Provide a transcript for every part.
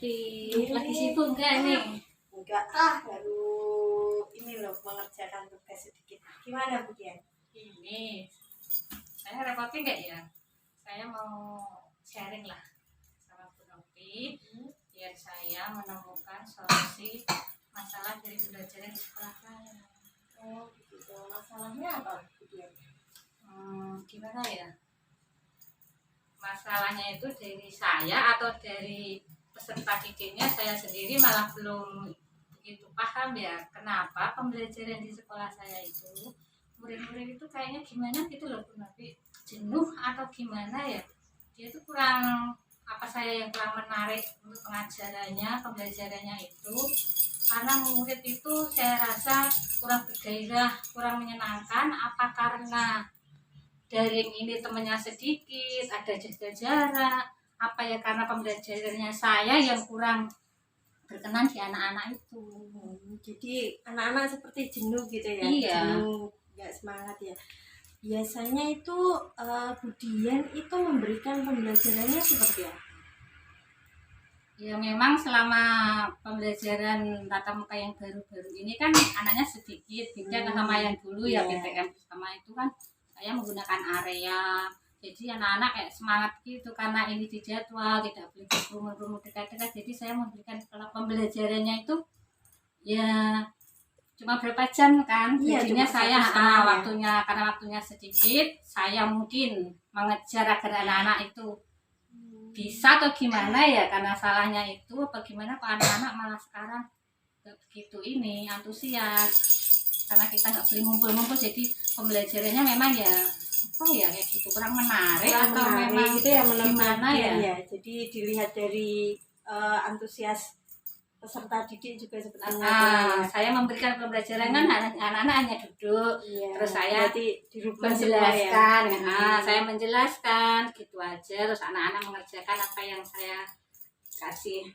Novi. Lagi sibuk enggak nih? Enggak, baru ini loh mengerjakan tugas sedikit. Gimana Bu Dian? Ini saya repotin enggak ya? Saya mau sharing lah sama Bu Novi biar saya menemukan solusi masalah dari pembelajaran di sekolah saya. Oh, gitu. Masalahnya apa Bu Dian? Gimana ya? Masalahnya itu dari saya atau dari peserta didiknya, saya sendiri malah belum begitu paham ya kenapa pembelajaran di sekolah saya itu murid-murid itu kayaknya gimana gitu loh Bu Nabi, jenuh atau gimana ya, dia itu kurang apa, saya yang kurang menarik untuk pengajarannya, pembelajarannya itu, karena murid itu saya rasa kurang bergairah, kurang menyenangkan. Apa karena daring ini temannya sedikit, ada jaga jarak, apa ya karena pembelajarannya saya yang kurang berkenan di anak-anak itu. Jadi anak-anak seperti jenuh gitu ya? Iya. Jenuh, nggak semangat ya. Biasanya itu Bu Dian itu memberikan pembelajarannya seperti apa? Ya memang selama pembelajaran tatap muka yang baru-baru ini kan anaknya sedikit, beda sama yang dulu ya PTM pertama itu kan saya menggunakan area, jadi anak-anak kayak semangat gitu karena ini di jadwal, tidak boleh berkerumun dekat-dekat, jadi saya memberikan kalau pembelajarannya itu ya cuma berapa jam kan, jadinya saya waktunya karena waktunya sedikit, saya mungkin mengejar agar anak-anak itu bisa atau gimana ya, karena salahnya itu bagaimana kok anak-anak malah sekarang gak begitu ini antusias, karena kita nggak boleh ngumpul-ngumpul, jadi pembelajarannya memang ya apa ya kayak gitu, kurang menarik atau memang gitu ya, gimana ya. Jadi dilihat dari antusias peserta didik juga sepertinya ya. Saya memberikan pembelajaran kan anak-anak hanya duduk, terus saya menjelaskan, saya menjelaskan gitu aja, terus anak-anak mengerjakan apa yang saya kasih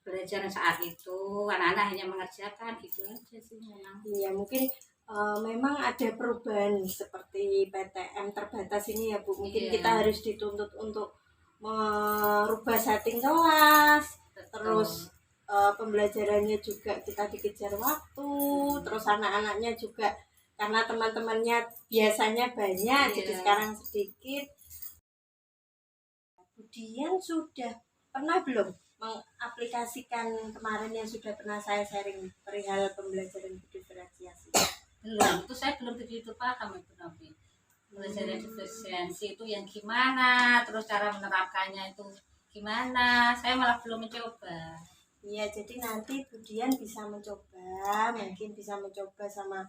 pelajaran saat itu, anak-anak hanya mengerjakan gitu aja sih memang. Iya, mungkin memang ada perubahan seperti PTM terbatas ini ya Bu. Mungkin kita harus dituntut untuk merubah setting kelas. Betul. Terus pembelajarannya juga kita dikejar waktu. Terus anak-anaknya juga karena teman-temannya biasanya banyak, jadi sekarang sedikit. Kemudian sudah pernah belum mengaplikasikan kemarin yang sudah pernah saya sharing perihal pembelajaran diferensiasi? Belum, itu saya belum begitu paham itu Nabi. Pembelajaran diferensiasi itu yang gimana, terus cara menerapkannya itu gimana, saya malah belum mencoba. Iya, jadi nanti Bu Dian bisa mencoba, mungkin bisa mencoba sama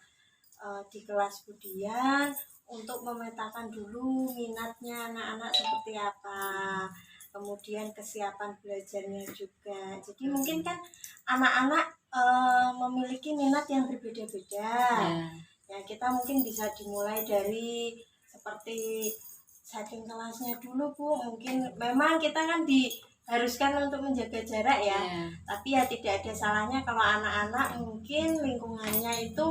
di kelas Bu Dian untuk memetakan dulu minatnya anak-anak seperti apa, kemudian kesiapan belajarnya juga. Jadi mungkin kan anak-anak memiliki minat yang berbeda-beda. Ya, kita mungkin bisa dimulai dari seperti setting kelasnya dulu Bu. Mungkin memang kita kan diharuskan untuk menjaga jarak ya. Tapi ya tidak ada salahnya kalau anak-anak mungkin lingkungannya itu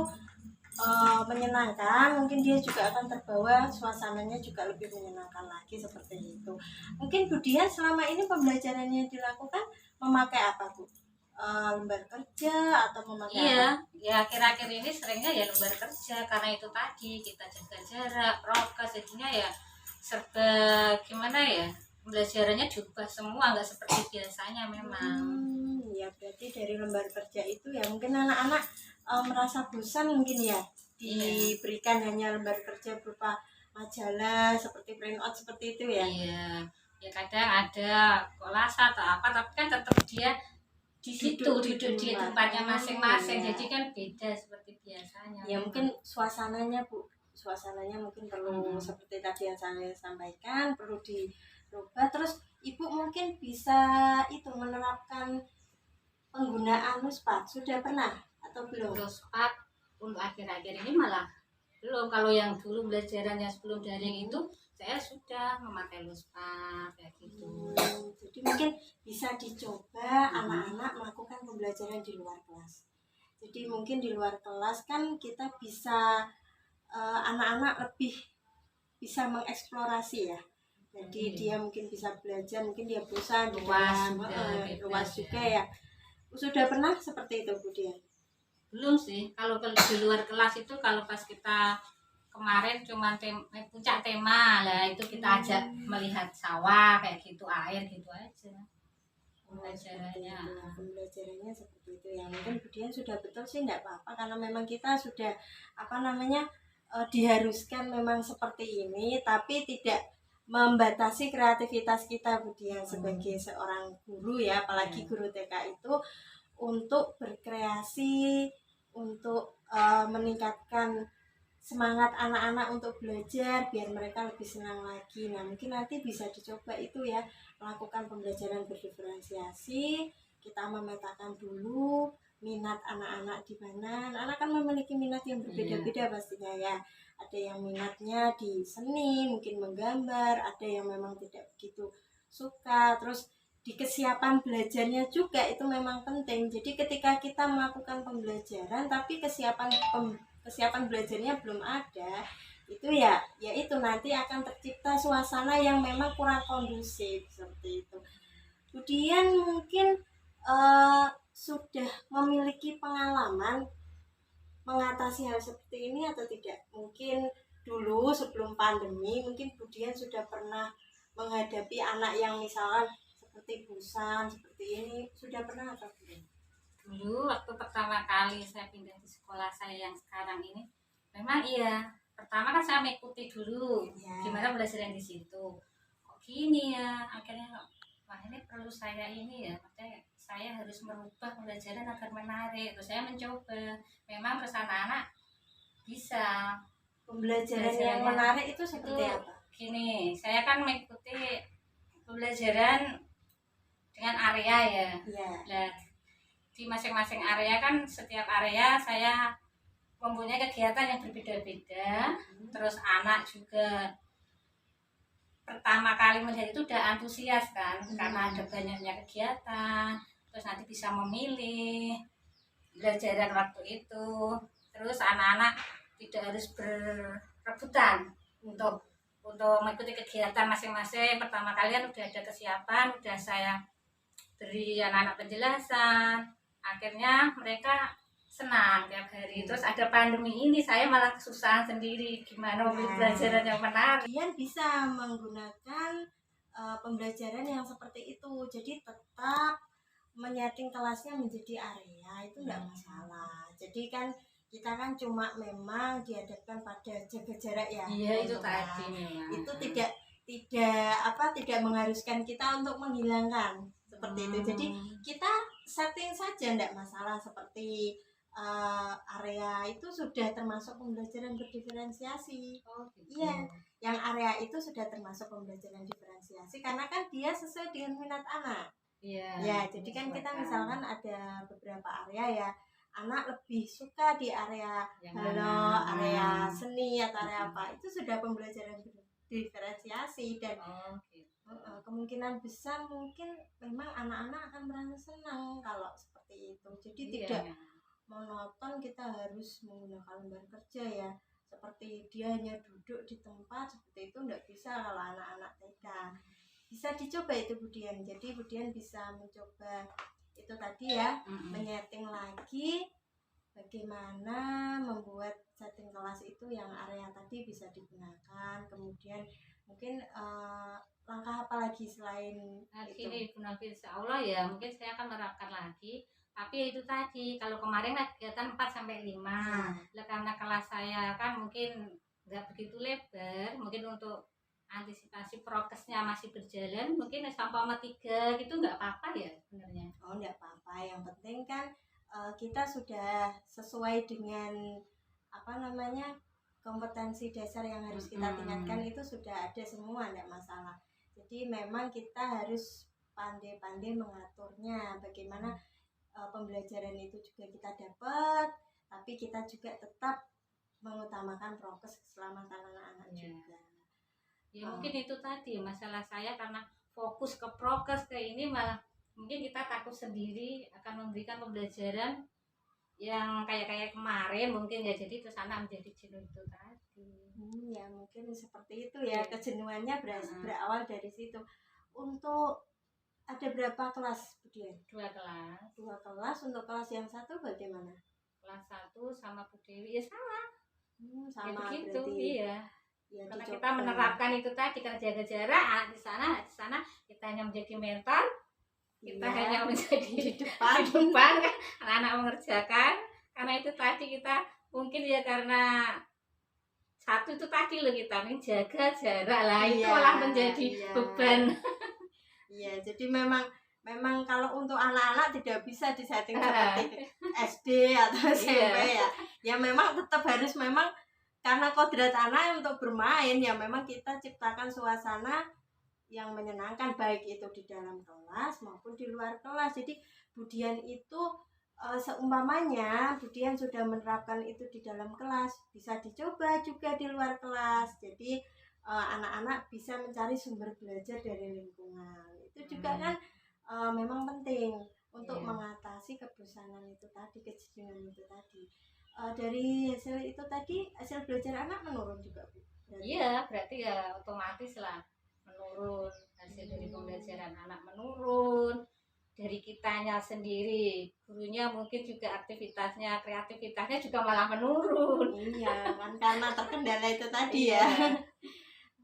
menyenangkan, mungkin dia juga akan terbawa, suasananya juga lebih menyenangkan lagi seperti itu. Mungkin Bu Dian selama ini pembelajarannya dilakukan memakai apa Bu? Lembar kerja atau memakai apa? Ya akhir-akhir ini seringnya ya lembar kerja, karena itu tadi kita jaga jarak, prokes, jadinya ya serba gimana ya, pembelajarannya juga semua nggak seperti biasanya memang. Ya berarti dari lembar kerja itu ya mungkin anak-anak merasa bosan mungkin ya diberikan hanya lembar kerja berupa majalah seperti printout seperti itu ya. Ya kadang ada kolase atau apa, tapi kan tetap dia di situ duduk di tempatnya masing-masing, jadi kan beda seperti biasanya. Ya mungkin suasananya Bu, suasananya mungkin perlu seperti tadi yang saya sampaikan, perlu dirubah. Terus Ibu mungkin bisa itu menerapkan penggunaan Nuspat, sudah pernah atau belum? Nuspat untuk akhir-akhir ini malah belum. Kalau yang dulu belajarannya sebelum daring itu saya sudah memakai Nuspat kayak gitu. Jadi mungkin bisa dicoba anak-anak melakukan pembelajaran di luar kelas. Jadi mungkin di luar kelas kan kita bisa anak-anak lebih bisa mengeksplorasi ya. Jadi dia mungkin bisa belajar, mungkin dia bosan di Luas dalam, juga, luas bebas juga ya. ya. Sudah pernah seperti itu Bu Dian? Belum sih, kalau di luar kelas itu kalau pas kita kemarin cuma puncak tema lah, itu kita ajak melihat sawah kayak gitu, air gitu aja Seperti pembelajarannya. itu ya, pembelajarannya seperti itu ya. Mungkin Bu Dian sudah betul sih, enggak apa-apa karena memang kita sudah apa namanya diharuskan memang seperti ini, tapi tidak membatasi kreativitas kita Bu Dian sebagai seorang guru ya, apalagi guru TK itu untuk berkreasi, untuk meningkatkan semangat anak-anak untuk belajar biar mereka lebih senang lagi. Nah, mungkin nanti bisa dicoba itu ya, melakukan pembelajaran berdiferensiasi. Kita memetakan dulu minat anak-anak di mana. Anak-anak kan memiliki minat yang berbeda-beda pastinya ya. Ada yang minatnya di seni, mungkin menggambar, ada yang memang tidak begitu suka. Terus di kesiapan belajarnya juga itu memang penting. Jadi ketika kita melakukan pembelajaran tapi kesiapan belajarnya belum ada, itu ya itu nanti akan tercipta suasana yang memang kurang kondusif seperti itu. Kemudian mungkin sudah memiliki pengalaman mengatasi hal seperti ini atau tidak? Mungkin dulu sebelum pandemi mungkin Budian sudah pernah menghadapi anak yang misalkan seperti busan seperti ini, sudah pernah atau belum? Dulu waktu pertama kali saya pindah di sekolah saya yang sekarang ini, memang iya. Pertama kan saya mengikuti dulu Ya. gimana belajar di situ. Kok gini ya? Akhirnya wah ini perlu saya ini ya. Maksudnya saya harus merubah pembelajaran agar menarik. Terus saya mencoba. Memang terus anak-anak bisa. Pembelajaran yang menarik itu seperti itu apa? Gini, saya kan mengikuti pembelajaran dengan area ya. Ya. Nah, di masing-masing area kan setiap area saya mempunyai kegiatan yang berbeda-beda. Terus anak juga pertama kali melihat itu udah antusias kan, karena ada banyaknya kegiatan. Terus nanti bisa memilih belajaran waktu itu. Terus anak-anak tidak harus berebutan untuk mengikuti kegiatan masing-masing. Pertama kali kan udah ada kesiapan, udah saya beri anak-anak penjelasan, akhirnya mereka senang tiap hari. Terus ada pandemi ini saya malah kesusahan sendiri gimana memilih pelajaran yang menarik. Kalian bisa menggunakan pembelajaran yang seperti itu, jadi tetap menyeting kelasnya menjadi area itu enggak masalah. Jadi kan kita kan cuma memang dihadapkan pada jaga jarak ya. Iya itu tadi memang. Itu tidak mengharuskan kita untuk menghilangkan seperti itu. Jadi kita setting saja enggak masalah, seperti area itu sudah termasuk pembelajaran berdiferensiasi. Gitu. Iya, yang area itu sudah termasuk pembelajaran diferensiasi karena kan dia sesuai dengan minat anak. Iya. Ya, jadi kan kita misalkan ada beberapa area ya, anak lebih suka di area area seni atau area apa, itu sudah pembelajaran diferensiasi. Dan kemungkinan besar mungkin memang anak-anak akan merasa senang kalau seperti itu. Jadi tidak monoton kita harus menggunakan lembar kerja ya, seperti dia hanya duduk di tempat seperti itu enggak bisa kalau anak-anak TK. Bisa dicoba itu Budian. Jadi Budian bisa mencoba itu tadi ya, menyeting lagi bagaimana membuat setting kelas itu yang area tadi bisa digunakan. Kemudian mungkin langkah apa lagi selain itu? Ini benar insya Allah ya, mungkin saya akan menerapkan lagi. Tapi itu tadi, kalau kemarin kegiatan 4-5 lah, karena kelas saya kan mungkin nggak begitu lebar, mungkin untuk antisipasi prokesnya masih berjalan, mungkin sampai 3 gitu nggak apa-apa ya sebenarnya. Oh nggak apa-apa, yang penting kan kita sudah sesuai dengan apa namanya kompetensi dasar yang harus kita tingkatkan, itu sudah ada semua, nggak masalah. Jadi memang kita harus pandai-pandai mengaturnya, bagaimana pembelajaran itu juga kita dapat, tapi kita juga tetap mengutamakan prokes keselamatan anak-anak juga. Ya mungkin itu tadi masalah saya, karena fokus ke prokes ke ini malah mungkin kita takut sendiri akan memberikan pembelajaran yang kayak kemarin mungkin ya, jadi terus anak menjadi jenuh itu tadi. Ya mungkin seperti itu ya, Iya. kejenuhannya berawal dari situ. Untuk ada berapa kelas Budian? 2 kelas. 2 kelas. Untuk kelas yang satu bagaimana? Kelas 1 sama Bu Dewi ya sama. Ya Sama begitu, berarti iya. ya Karena dicoba. kita menerapkan itu tadi, karena jaga jarak, anak di sana kita hanya menjadi mentor, kita Iya, hanya menjadi di depan. di depan kan, anak-anak mengerjakan. Karena itu tadi kita mungkin ya karena satu itu tadi loh, kita menjaga jarak lah, itu Iya, malah menjadi iya. beban. Iya, jadi memang kalau untuk anak-anak tidak bisa disetting seperti SD atau SMP ya. Ya memang tetap harus memang karena kodrat anak untuk bermain, ya memang kita ciptakan suasana yang menyenangkan, baik itu di dalam kelas maupun di luar kelas. Jadi Budian itu seumpamanya Budian sudah menerapkan itu di dalam kelas, bisa dicoba juga di luar kelas. Jadi anak-anak bisa mencari sumber belajar dari lingkungan. Itu juga kan memang penting untuk mengatasi kebosanan itu tadi, kejenuhan itu tadi. Dari hasil itu tadi, hasil belajar anak menurun juga, Bu? Iya, berarti ya otomatis lah menurun, hasil dari pembelajaran anak menurun, dari kitanya sendiri, gurunya mungkin juga kreativitasnya juga malah menurun. Iya, kan karena terkendala itu tadi ya.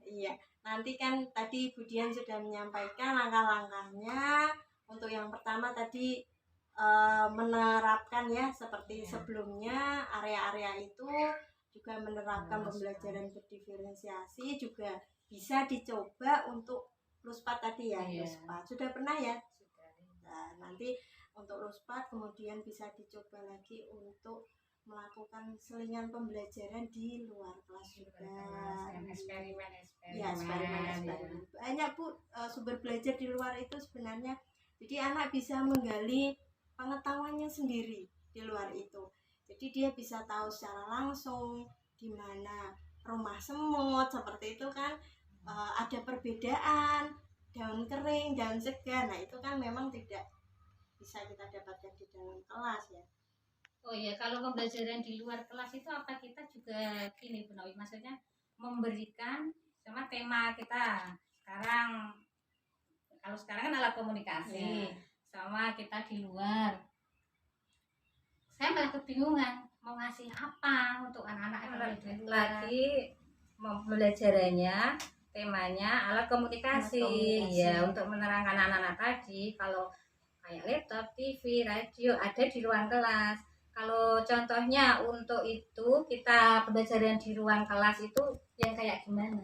Iya, nanti kan tadi Budian sudah menyampaikan langkah-langkahnya. Untuk yang pertama tadi menerapkan ya seperti sebelumnya, area-area itu juga menerapkan pembelajaran berdiferensiasi, juga bisa dicoba untuk Luspat tadi ya. Luspat sudah pernah ya. Nah, nanti untuk Luspat kemudian bisa dicoba lagi untuk melakukan selingan pembelajaran di luar kelas juga. Eksperimen. Ya, eksperimen. Banyak Bu sumber belajar di luar itu sebenarnya. Jadi anak bisa menggali pengetahuannya sendiri di luar itu. Jadi dia bisa tahu secara langsung di mana rumah semut seperti itu kan, ada perbedaan daun kering, daun segar. Nah, itu kan memang tidak bisa kita dapatkan di dalam kelas ya. Oh iya, kalau pembelajaran di luar kelas itu apa kita juga gini Bu Nawi, maksudnya memberikan sama tema kita sekarang. Kalau sekarang kan alat komunikasi, sama kita di luar. Saya malah kebingungan mau ngasih apa untuk anak-anak lagi pembelajarannya, temanya alat komunikasi. Ya, untuk menerangkan anak-anak tadi kalau kayak laptop, TV, radio ada di ruang kelas. Kalau contohnya untuk itu kita pembelajaran di ruang kelas itu yang kayak gimana?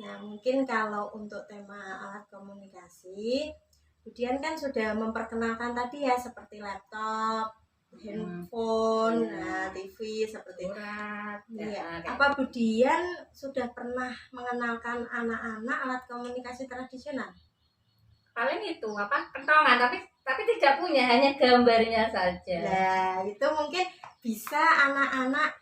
Nah, mungkin kalau untuk tema alat komunikasi, Budian kan sudah memperkenalkan tadi ya, seperti laptop, handphone, TV seperti itu. Iya. Apa Budian sudah pernah mengenalkan anak-anak alat komunikasi tradisional? Paling itu kentongan, tapi tidak punya, hanya gambarnya saja. Nah, itu mungkin bisa anak-anak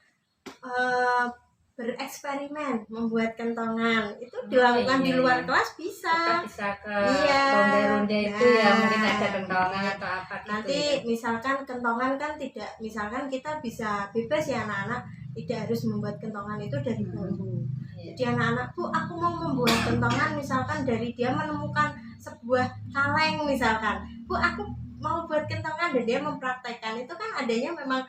bereksperimen membuat kentongan. Itu dilakukan di luar kelas bisa. Kita bisa ke ronde-ronde itu ya, mungkin ada kentongan atau apa gitu. Nanti misalkan kentongan kan tidak, misalkan kita bisa bebas ya anak-anak, tidak harus membuat kentongan itu dari bambu. Jadi anak-anak, Bu, aku mau membuat kentongan misalkan dari dia menemukan sebuah kaleng misalkan. Bu, aku mau buat kentongan, dan dia mempraktekkan. Itu kan adanya memang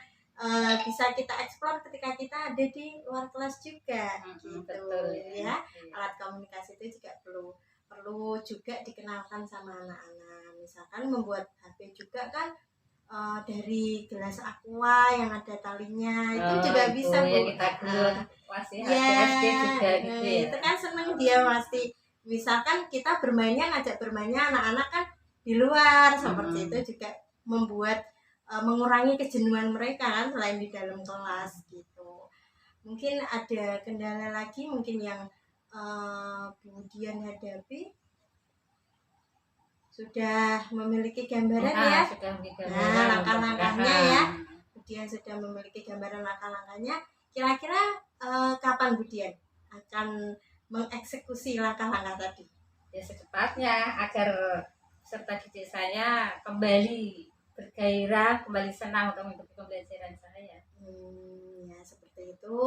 bisa kita eksplor ketika kita ada di luar kelas juga, gitu. Betul, ya. Alat komunikasi itu juga perlu juga dikenalkan sama anak-anak. Misalkan membuat HP juga kan dari gelas aqua yang ada talinya, itu juga bisa Bu. Kita dulu masih SD juga gitu ya. Itu kan seneng dia pasti. Misalkan kita ngajak bermainnya anak-anak kan di luar, seperti itu juga membuat mengurangi kejenuhan mereka kan, selain di dalam kelas gitu. Mungkin ada kendala lagi mungkin yang Budian hadapi? Sudah memiliki gambaran ya? Sudah memiliki gambaran. Nah, langkah-langkahnya ya. Budian sudah memiliki gambaran langkah-langkahnya. Kira-kira kapan Budian akan mengeksekusi langkah-langkah tadi? Ya secepatnya, agar peserta didik saya kembali bergairah, kembali senang untuk mengikuti pembelajaran saya. Ya seperti itu.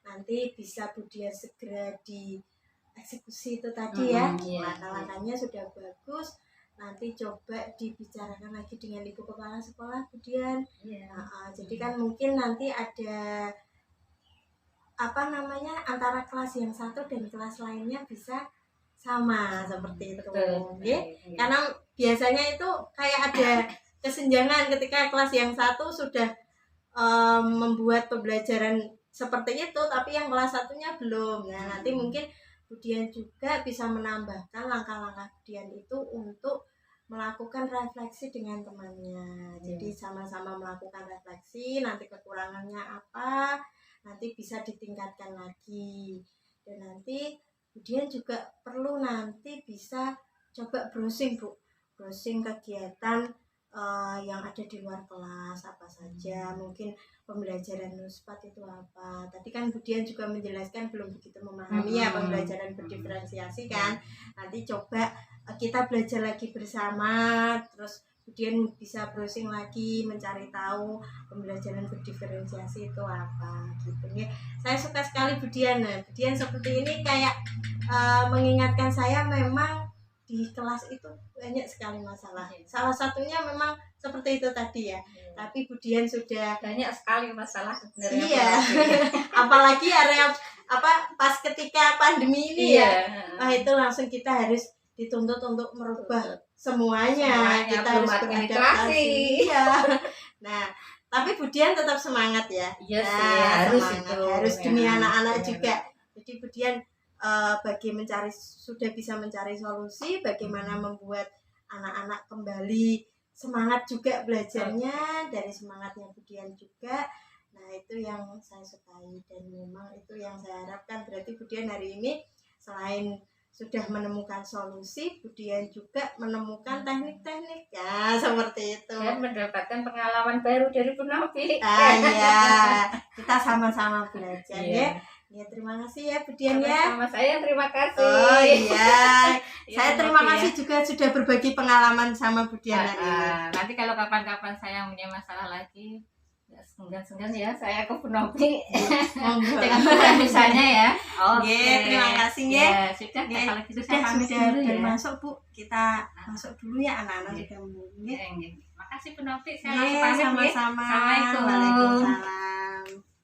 Nanti bisa Budian segera dieksekusi itu tadi ya. Iya. Langkah-langkahnya sudah bagus. Nanti coba dibicarakan lagi dengan ibu kepala sekolah Budian. Iya. Jadi kan mungkin nanti ada antara kelas yang satu dan kelas lainnya bisa sama seperti itu. Betul. Karena biasanya itu kayak ada kesenjangan ketika kelas yang satu sudah membuat pembelajaran seperti itu, tapi yang kelas satunya belum. Nah, nanti mungkin Budian juga bisa menambahkan langkah-langkah Budian itu untuk melakukan refleksi dengan temannya. Jadi sama-sama melakukan refleksi, nanti kekurangannya apa, nanti bisa ditingkatkan lagi. Dan nanti Budian juga perlu nanti bisa coba browsing kegiatan yang ada di luar kelas apa saja, mungkin pembelajaran nuspat itu apa. Tadi kan Budian juga menjelaskan belum begitu memahami ya pembelajaran berdiferensiasi kan. Nanti coba kita belajar lagi bersama, terus Budian bisa browsing lagi mencari tahu pembelajaran berdiferensiasi itu apa gitu ya. Saya suka sekali Budian. Nah, Budian seperti ini kayak mengingatkan saya memang di kelas itu banyak sekali masalah. Salah satunya memang seperti itu tadi ya. Tapi Budian sudah banyak sekali masalah sebenarnya. Iya. Apalagi area pas ketika pandemi ini ya. Nah, itu langsung kita harus dituntut untuk merubah semuanya. Kita harus beradaptasi. Iya. Nah, tapi Budian tetap semangat ya. Iya sih, harus semangat. itu. Harus demi anak-anak juga. Jadi Budian sudah bisa mencari solusi bagaimana membuat anak-anak kembali semangat juga belajarnya, dari semangatnya Budian juga. Nah, itu yang saya sukai dan memang itu yang saya harapkan. Berarti Budian hari ini selain sudah menemukan solusi, Budian juga menemukan teknik-teknik ya, seperti itu. Dan mendapatkan pengalaman baru dari Bu Novi. Iya, kita sama-sama belajar ya. Ya, terima kasih ya Budian ya. Sama saya terima kasih. Oh iya. Saya terima kasih juga sudah berbagi pengalaman sama Budian hari ini. Nanti kalau kapan-kapan saya punya masalah lagi, senggan-senggan ya saya ke Bu Novi. Dengan misalnya ya. Oke, terima kasih ya. Sudah, kalau gitu sudah dulu ya. masuk Bu. Kita masuk dulu ya, anak-anak sudah mulai. Terima kasih Bu Novi. Saya langsung pamit ya. Sama-sama. Assalamualaikum. Waalaikumsalam.